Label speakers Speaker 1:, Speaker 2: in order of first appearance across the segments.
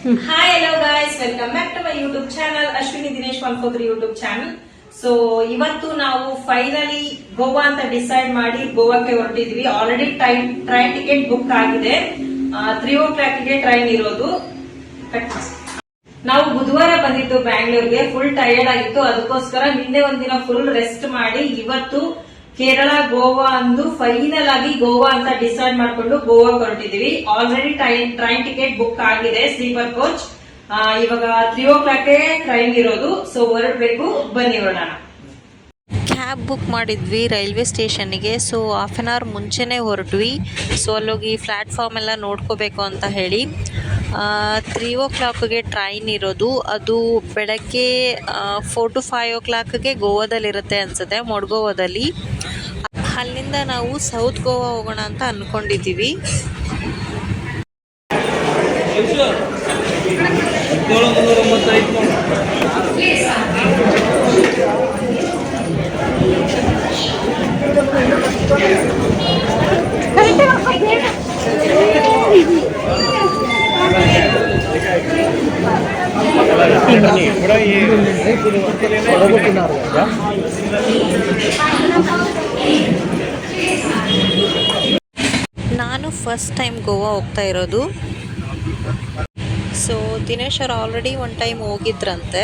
Speaker 1: Hi, hello guys, welcome back to my YouTube channel, Ashwini Dinesh 143 YouTube channel. So ಇವತ್ತು ನಾವು finally Goa ಅಂತ decide ಮಾಡಿ ಗೋವಾಕ್ಕೆ ಹೊರಟಿದ್ವಿ. Already train ticket book ಆಗಿದೆ. 3:00 ಗೆ ಟ್ರೈನ್ ಇರೋದು. ನಾವು ಬುಧವಾರ ಬಂದಿತ್ತು ಬ್ಯಾಂಗ್ಳೂರ್ಗೆ. ಫುಲ್ ಟಯರ್ಡ್ ಆಗಿತ್ತು, ಅದಕ್ಕೋಸ್ಕರ ನಿನ್ನೆ ಒಂದಿನ ಫುಲ್ ರೆಸ್ಟ್ ಮಾಡಿ ಇವತ್ತು ಕೇರಳ ಗೋವಾ ಅಂದು ಫೈನಲ್ ಆಗಿ ಗೋವಾ ಅಂತ ಡಿಸೈಡ್ ಮಾಡ್ಕೊಂಡು ಗೋವಾ ಹೊರಟಿದೀವಿ. ಆಲ್ರೆಡಿ ಟ್ರೈನ್ ಟಿಕೆಟ್ ಬುಕ್ ಆಗಿದೆ, ಸ್ಲೀಪರ್ ಕೋಚ್. ಇವಾಗ 3:00 ಗೆ ಟ್ರೈನ್ ಇರೋದು. ಸೊ ಹೊರಡ್ಬೇಕು, ಬನ್ನಿ ಹೊರಡೋಣ.
Speaker 2: ಕ್ಯಾಬ್ ಬುಕ್ ಮಾಡಿದ್ವಿ ರೈಲ್ವೆ ಸ್ಟೇಷನ್ಗೆ. ಸೊ ಹಾಫ್ ಆನ್ ಅವರ್ ಮುಂಚೆನೇ ಹೊರಟ್ವಿ. ಸೊ ಅಲ್ಲೋಗಿ ಪ್ಲ್ಯಾಟ್ಫಾರ್ಮ್ ಎಲ್ಲ ನೋಡ್ಕೋಬೇಕು ಅಂತ ಹೇಳಿ 3:00ಗೆ ಟ್ರೈನ್ ಇರೋದು. ಅದು ಬೆಳಗ್ಗೆ 4 to 5 ಗೋವಾದಲ್ಲಿರುತ್ತೆ ಅನಿಸುತ್ತೆ, ಮೊಡ್ಗೋವಾದಲ್ಲಿ. ಅಲ್ಲಿಂದ ನಾವು ಸೌತ್ ಗೋವಾ ಹೋಗೋಣ ಅಂತ ಅಂದ್ಕೊಂಡಿದ್ದೀವಿ. ನಾನು ಫಸ್ಟ್ ಟೈಮ್ ಗೋವಾ ಹೋಗ್ತಾ ಇರೋದು. ಸೊ ದಿನೇಶ್ ಅವರು ಆಲ್ರೆಡಿ ಒನ್ ಟೈಮ್ ಹೋಗಿದ್ರಂತೆ.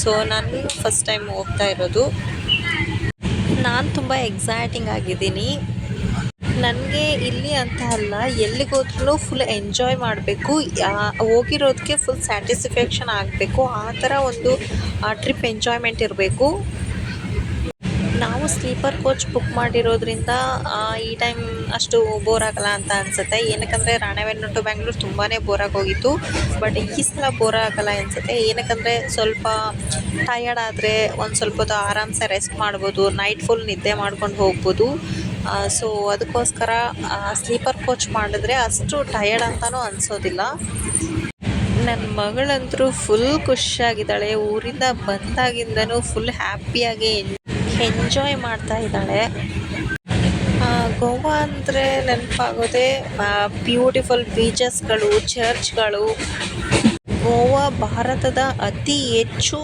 Speaker 2: ಸೊ ನಾನು ಫಸ್ಟ್ ಟೈಮ್ ಹೋಗ್ತಾ ಇರೋದು. ನಾನು ತುಂಬ ಎಕ್ಸೈಟಿಂಗ್ ಆಗಿದ್ದೀನಿ. ನನಗೆ ಇಲ್ಲಿ ಅಂತ ಅಲ್ಲ, ಎಲ್ಲಿಗೋದ್ರೂ ಫುಲ್ ಎಂಜಾಯ್ ಮಾಡಬೇಕು, ಹೋಗಿರೋದಕ್ಕೆ ಫುಲ್ ಸ್ಯಾಟಿಸ್ಫ್ಯಾಕ್ಷನ್ ಆಗಬೇಕು, ಆ ಥರ ಒಂದು ಟ್ರಿಪ್ ಎಂಜಾಯ್ಮೆಂಟ್ ಇರಬೇಕು. ನಾವು ಸ್ಲೀಪರ್ ಕೋಚ್ ಬುಕ್ ಮಾಡಿರೋದ್ರಿಂದ ಈ ಟೈಮ್ ಅಷ್ಟು ಬೋರ್ ಆಗಲ್ಲ ಅಂತ ಅನಿಸುತ್ತೆ. ಏನಕ್ಕಂದರೆ ರಾಣೆಬೆನ್ನೂರು ಟು ಬ್ಯಾಂಗ್ಳೂರು ತುಂಬಾ ಬೋರ್ ಆಗೋಗಿತ್ತು. ಬಟ್ ಈ ಸಲ ಬೋರ್ ಆಗಲ್ಲ ಅನಿಸುತ್ತೆ. ಏನಕ್ಕಂದರೆ ಸ್ವಲ್ಪ ಟಯರ್ಡ್ ಆದರೆ ಒಂದು ಸ್ವಲ್ಪ ಹೊತ್ತು ಆರಾಮ್ಸೆ ರೆಸ್ಟ್ ಮಾಡ್ಬೋದು, ನೈಟ್ ಫುಲ್ ನಿದ್ದೆ ಮಾಡ್ಕೊಂಡು ಹೋಗ್ಬೋದು. ಸೊ ಅದಕ್ಕೋಸ್ಕರ ಸ್ಲೀಪರ್ ಕೋಚ್ ಮಾಡಿದ್ರೆ ಅಷ್ಟು ಟಯರ್ಡ್ ಅಂತಲೂ ಅನಿಸೋದಿಲ್ಲ. ನನ್ನ ಮಗಳಂತರೂ ಫುಲ್ ಖುಷಿಯಾಗಿದ್ದಾಳೆ. ಊರಿಂದ ಬಂದಾಗಿಂದನೂ ಫುಲ್ ಹ್ಯಾಪಿಯಾಗಿ ಎಂಜಾಯ್ ಮಾಡ್ತಾ ಇದ್ದಾಳೆ. ಗೋವಾ ಅಂದರೆ ನೆನಪಾಗೋದೆ ಬ್ಯೂಟಿಫುಲ್ ಬೀಚಸ್ಗಳು, ಚರ್ಚ್ಗಳು. ಗೋವಾ ಭಾರತದ ಅತಿ ಹೆಚ್ಚು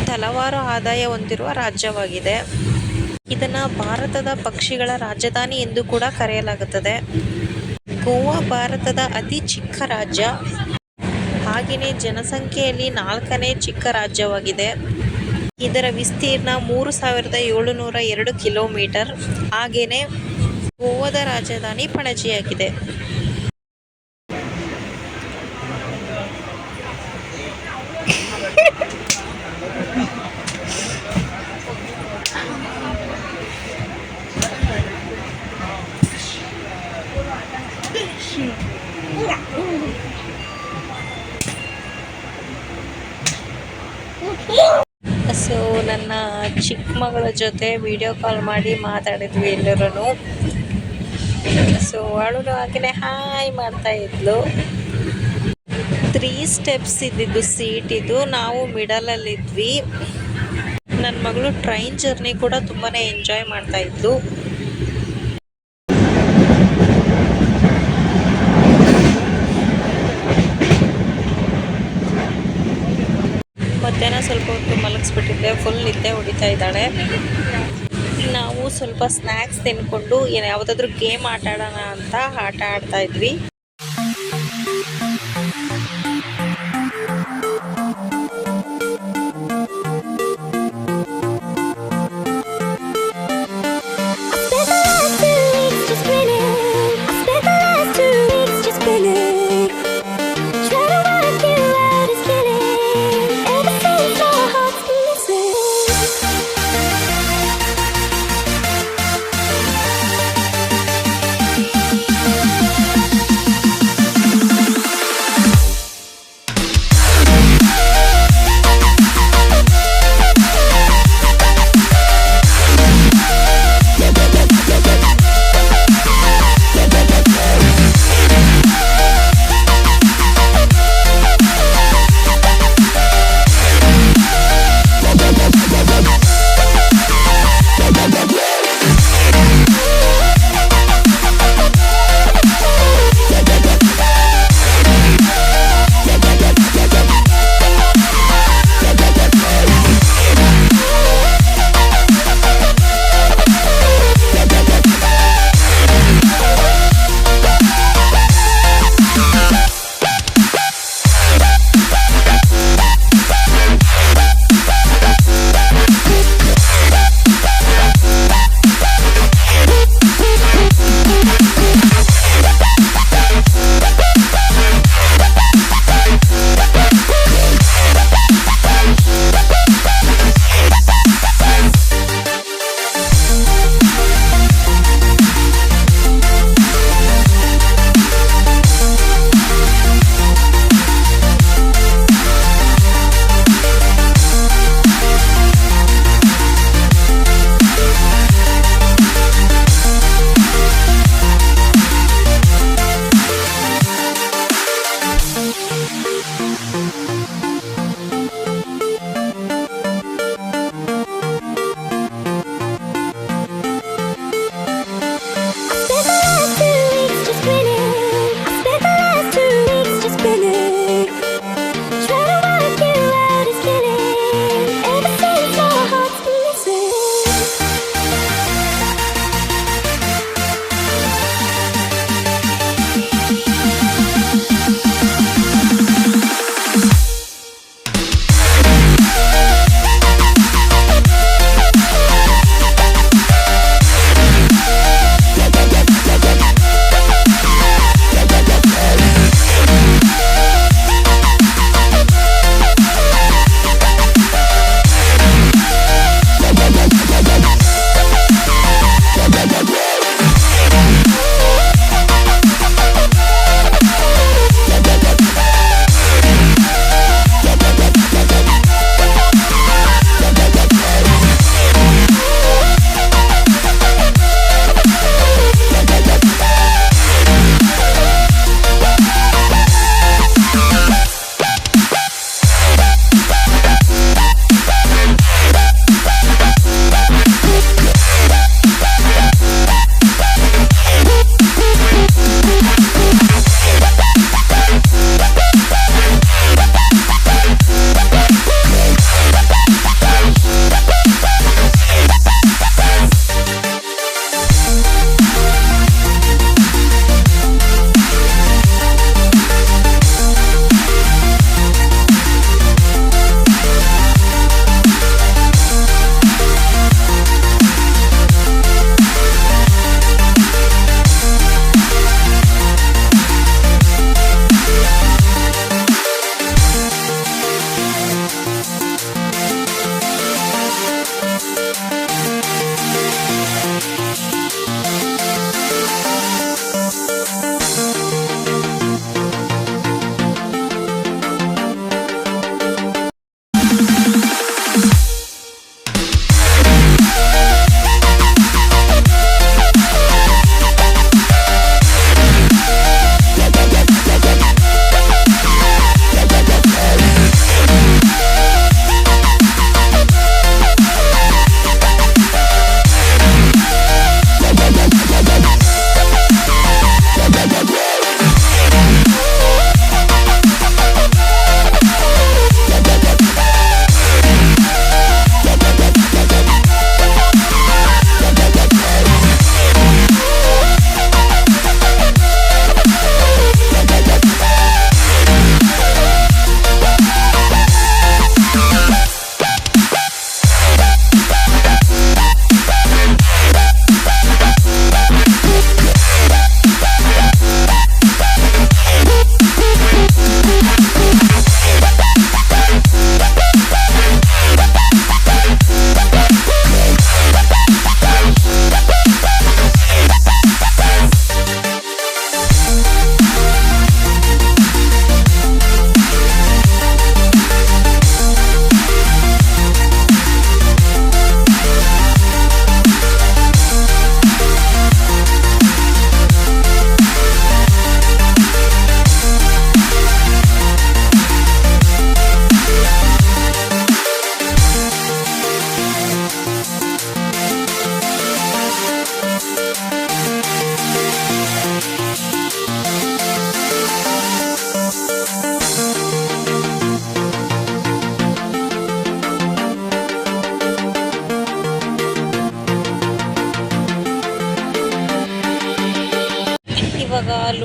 Speaker 2: ತಲವಾರು ಆದಾಯ ಹೊಂದಿರುವ ರಾಜ್ಯವಾಗಿದೆ. ಇದನ್ನು ಭಾರತದ ಪಕ್ಷಿಗಳ ರಾಜಧಾನಿ ಎಂದು ಕೂಡ ಕರೆಯಲಾಗುತ್ತದೆ. ಗೋವಾ ಭಾರತದ ಅತಿ ಚಿಕ್ಕ ರಾಜ್ಯ, ಹಾಗೆಯೇ ಜನಸಂಖ್ಯೆಯಲ್ಲಿ 4ನೇ ಚಿಕ್ಕ ರಾಜ್ಯವಾಗಿದೆ. ಇದರ ವಿಸ್ತೀರ್ಣ 3702 ಕಿಲೋಮೀಟರ್. ಹಾಗೆಯೇ ಗೋವಾದ ರಾಜಧಾನಿ ಪಣಜಿಯಾಗಿದೆ. ಸೊ ನನ್ನ ಚಿಕ್ಕ ಮಗಳ ಜೊತೆ ವಿಡಿಯೋ ಕಾಲ್ ಮಾಡಿ ಮಾತಾಡಿದ್ವಿ ಎಲ್ಲರೂ. ಸೊ ಅವಳು ಹಾಗೆಯೇ ಹಾಯ್ ಮಾಡ್ತಾ ಇದ್ಲು. 3 ಸ್ಟೆಪ್ಸ್ ಇದ್ದಿದ್ದು ಸೀಟ್ ಇದು. ನಾವು ಮಿಡಲಲ್ಲಿದ್ವಿ. ನನ್ನ ಮಗಳು ಟ್ರೈನ್ ಜರ್ನಿ ಕೂಡ ತುಂಬಾ ಎಂಜಾಯ್ ಮಾಡ್ತಾ ಇದ್ಲು. ಮಧ್ಯಾಹ್ನ ಸ್ವಲ್ಪ ಹೊತ್ತು ಮಲಗಿಸ್ಬಿಟ್ಟಿದ್ದೆ, ಫುಲ್ ನಿದ್ದೆ ಹೊಡಿತಾ ಇದ್ದಾಳೆ. ನಾವು ಸ್ವಲ್ಪ ಸ್ನ್ಯಾಕ್ಸ್ ತಿನ್ಕೊಂಡು ಯಾವುದಾದ್ರೂ ಗೇಮ್ ಆಟ ಆಡೋಣ ಅಂತ ಆಟ ಆಡ್ತಾ ಇದ್ವಿ.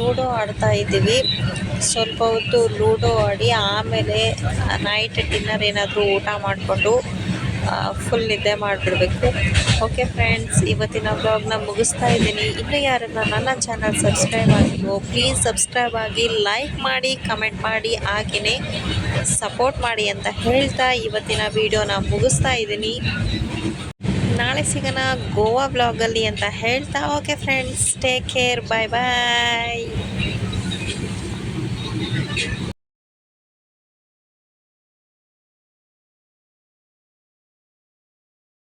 Speaker 2: ಲೂಡೋ ಆಡ್ತಾ ಇದ್ದೀವಿ. ಸ್ವಲ್ಪ ಹೊತ್ತು ಲೂಡೋ ಆಡಿ ಆಮೇಲೆ ನೈಟ್ ಡಿನ್ನರ್ ಏನಾದರೂ ಊಟ ಮಾಡಿಕೊಂಡು ಫುಲ್ ನಿದ್ದೆ ಮಾಡಿಬಿಡ್ಬೇಕು. ಓಕೆ ಫ್ರೆಂಡ್ಸ್, ಇವತ್ತಿನ ವ್ಲಾಗ್ನ ಮುಗಿಸ್ತಾ ಇದ್ದೀನಿ. ಇನ್ನೂ ಯಾರನ್ನ ನನ್ನ ಚಾನಲ್ ಸಬ್ಸ್ಕ್ರೈಬ್ ಆಗಿಲ್ವೋ ಪ್ಲೀಸ್ ಸಬ್ಸ್ಕ್ರೈಬ್ ಆಗಿ, ಲೈಕ್ ಮಾಡಿ, ಕಮೆಂಟ್ ಮಾಡಿ, ಹಾಗೆಯೇ ಸಪೋರ್ಟ್ ಮಾಡಿ ಅಂತ ಹೇಳ್ತಾ ಇವತ್ತಿನ ವಿಡಿಯೋನ ಮುಗಿಸ್ತಾ ಇದ್ದೀನಿ. ನಾಳೆ ಸಿಗೋಣ ಗೋವಾ ವ್ಲಾಗಲ್ಲಿ ಅಂತ ಹೇಳ್ತಾ ಓಕೆ ಫ್ರೆಂಡ್ಸ್, ಟೇಕ್ ಕೇರ್, ಬಾಯ್ ಬಾಯ್.